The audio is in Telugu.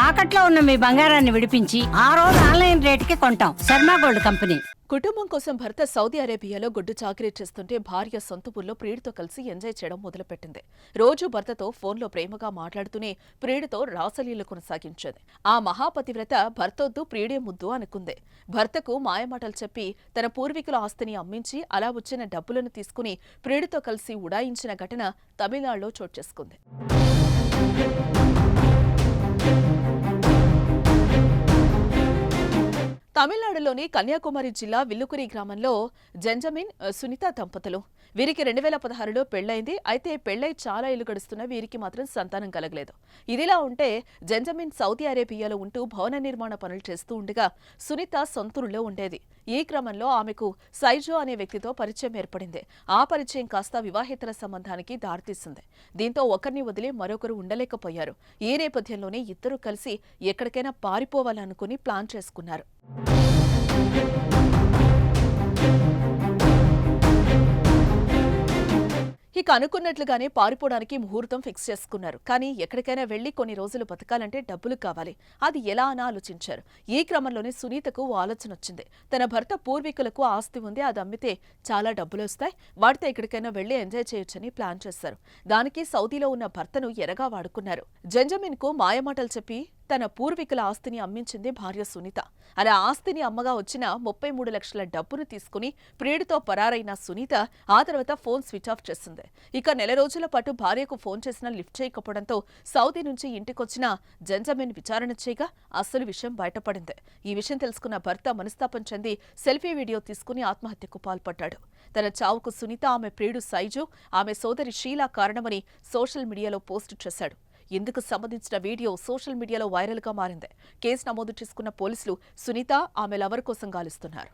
తాకట్లో ఉన్న మీ బంగారాన్ని విడిపించి ఆ రోజు ఆన్లైన్ రేటుకి కొంటాం. Sharma gold company. కుటుంబం కోసం భర్త సౌదీ అరేబియాలో గొడ్డు చాకరీ చేస్తుంటే భార్య సొంత ఊర్లో ప్రియుడితో కలిసి ఎంజాయ్ చేయడం మొదలుపెట్టింది. రోజు భర్తతో ఫోన్లో ప్రేమగా మాట్లాడుతూనే ప్రియుడితో రాసలీలు కొనసాగించేది. ఆ మహాపతివ్రత భర్తొద్దు ప్రియుడే ముద్దు అనుకుంది. భర్తకు మాయమాటలు చెప్పి తన పూర్వీకుల ఆస్తిని అమ్మించి అలా వచ్చిన డబ్బులను తీసుకుని ప్రియుడితో కలిసి ఉడాయించిన ఘటన తమిళనాడులో చోటు చేసుకుంది. తమిళనాడులోని కన్యాకుమారి జిల్లా విల్లుకురి గ్రామంలో జెంజమిన్, సునీత దంపతులు. వీరికి 2016లో పెళ్లైంది. అయితే పెళ్లై చాలా ఏళ్లు గడుస్తున్నా వీరికి మాత్రం సంతానం కలగలేదు. ఇదిలా ఉంటే జెంజమిన్ సౌదీ అరేబియాలో ఉంటూ భవన నిర్మాణ పనులు చేస్తూ ఉండగా సునీత సొంతూరులో ఉండేది. ఈ క్రమంలో ఆమెకు సైజో అనే వ్యక్తితో పరిచయం ఏర్పడింది. ఆ పరిచయం కాస్త వివాహేతర సంబంధానికి దారితీసింది. దీంతో ఒకరిని వదిలి మరొకరు ఉండలేకపోయారు. ఈ నేపథ్యంలోనే ఇద్దరూ కలిసి ఎక్కడికైనా పారిపోవాలనుకుని ప్లాన్ చేసుకున్నారు. ఇక అనుకున్నట్లుగానే పారిపోవడానికి ముహూర్తం ఫిక్స్ చేసుకున్నారు. కానీ ఎక్కడికైనా వెళ్లి కొన్ని రోజులు బతకాలంటే డబ్బులు కావాలి. అది ఎలా అని ఆలోచించారు. ఈ క్రమంలోనే సునీతకు ఓ ఆలోచన వచ్చింది. తన భర్త పూర్వీకులకు ఆస్తి ఉంది, అది అమ్మితే చాలా డబ్బులు వస్తాయి, వాటితో ఎక్కడికైనా వెళ్లి ఎంజాయ్ చేయొచ్చని ప్లాన్ చేశారు. దానికి సౌదీలో ఉన్న భర్తను ఎరగా వాడుకున్నారు. జెంజమిన్ కు మాయమాటలు చెప్పి తన పూర్వీకుల ఆస్తిని అమ్మించింది భార్య సునీత. అలా ఆస్తిని అమ్మగా వచ్చిన 33 లక్షల డబ్బును తీసుకుని ప్రియుడితో పరారైన సునీత ఆ తర్వాత ఫోన్ స్విచ్ ఆఫ్ చేసింది. ఇక నెల రోజుల పాటు భార్యకు ఫోన్ చేసినా లిఫ్ట్ చేయకపోవడంతో సౌదీ నుంచి ఇంటికొచ్చిన జెంజమిన్ విచారణ చేయగా అసలు విషయం బయటపడింది. ఈ విషయం తెలుసుకున్న భర్త మనస్తాపం చెంది సెల్ఫీ వీడియో తీసుకుని ఆత్మహత్యకు పాల్పడ్డాడు. తన చావుకు సునీత, ఆమె ప్రియుడు సైజు, ఆమె సోదరి షీలా కారణమని సోషల్ మీడియాలో పోస్టు చేశాడు. ఇందుకు సంబంధించిన వీడియో సోషల్ మీడియాలో వైరల్ గా మారింది. కేసు నమోదు చేసుకున్న పోలీసులు సునీత, ఆమె లవర్ కోసం గాలిస్తున్నారు.